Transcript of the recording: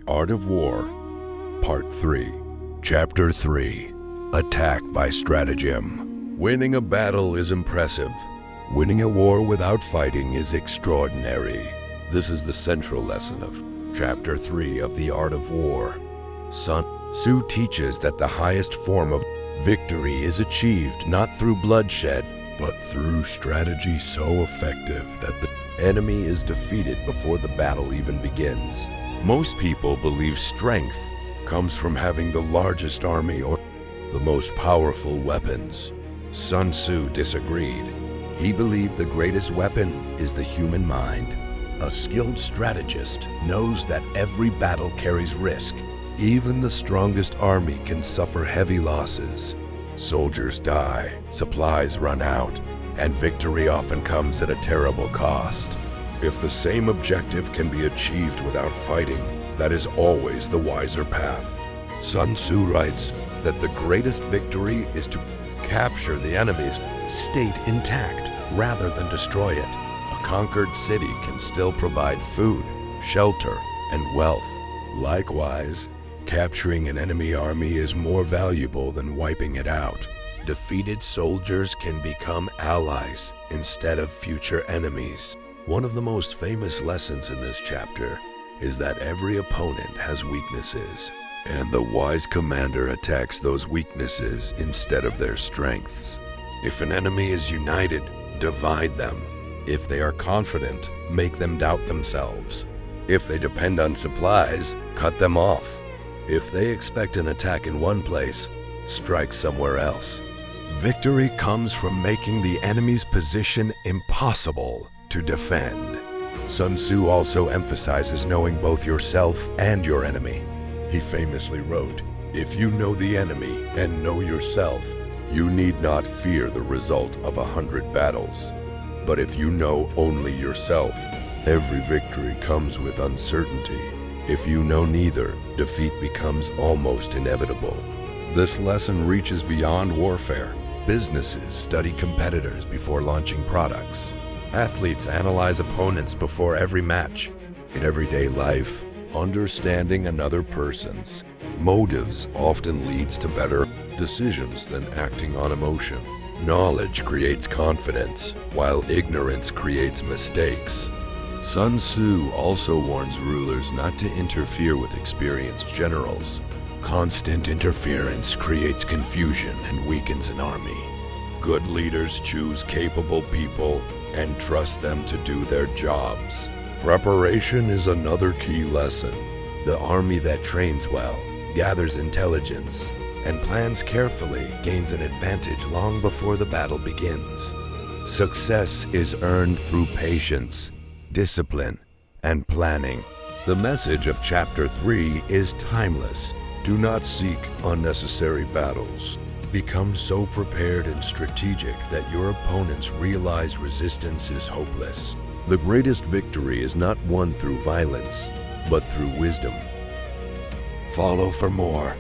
The Art of War, Part 3, Chapter 3, Attack by Stratagem. Winning a battle is impressive. Winning a war without fighting is extraordinary. This is the central lesson of Chapter 3 of The Art of War. Sun Tzu teaches that the highest form of victory is achieved not through bloodshed, but through strategy so effective that the enemy is defeated before the battle even begins. Most people believe strength comes from having the largest army or the most powerful weapons. Sun Tzu disagreed. He believed the greatest weapon is the human mind. A skilled strategist knows that every battle carries risk. Even the strongest army can suffer heavy losses. Soldiers die, supplies run out, and victory often comes at a terrible cost. If the same objective can be achieved without fighting, that is always the wiser path. Sun Tzu writes that the greatest victory is to capture the enemy's state intact rather than destroy it. A conquered city can still provide food, shelter, and wealth. Likewise, capturing an enemy army is more valuable than wiping it out. Defeated soldiers can become allies instead of future enemies. One of the most famous lessons in this chapter is that every opponent has weaknesses, and the wise commander attacks those weaknesses instead of their strengths. If an enemy is united, divide them. If they are confident, make them doubt themselves. If they depend on supplies, cut them off. If they expect an attack in one place, strike somewhere else. Victory comes from making the enemy's position impossible to defend. Sun Tzu also emphasizes knowing both yourself and your enemy. He famously wrote, "If you know the enemy and know yourself, you need not fear the result of 100 battles. But if you know only yourself, every victory comes with uncertainty. If you know neither, defeat becomes almost inevitable." This lesson reaches beyond warfare. Businesses study competitors before launching products. Athletes analyze opponents before every match. In everyday life, understanding another person's motives often leads to better decisions than acting on emotion. Knowledge creates confidence, while ignorance creates mistakes. Sun Tzu also warns rulers not to interfere with experienced generals. Constant interference creates confusion and weakens an army. Good leaders choose capable people and trust them to do their jobs. Preparation is another key lesson. The army that trains well, gathers intelligence, and plans carefully gains an advantage long before the battle begins. Success is earned through patience, discipline, and planning. The message of Chapter 3 is timeless. Do not seek unnecessary battles. Become so prepared and strategic that your opponents realize resistance is hopeless. The greatest victory is not won through violence, but through wisdom. Follow for more.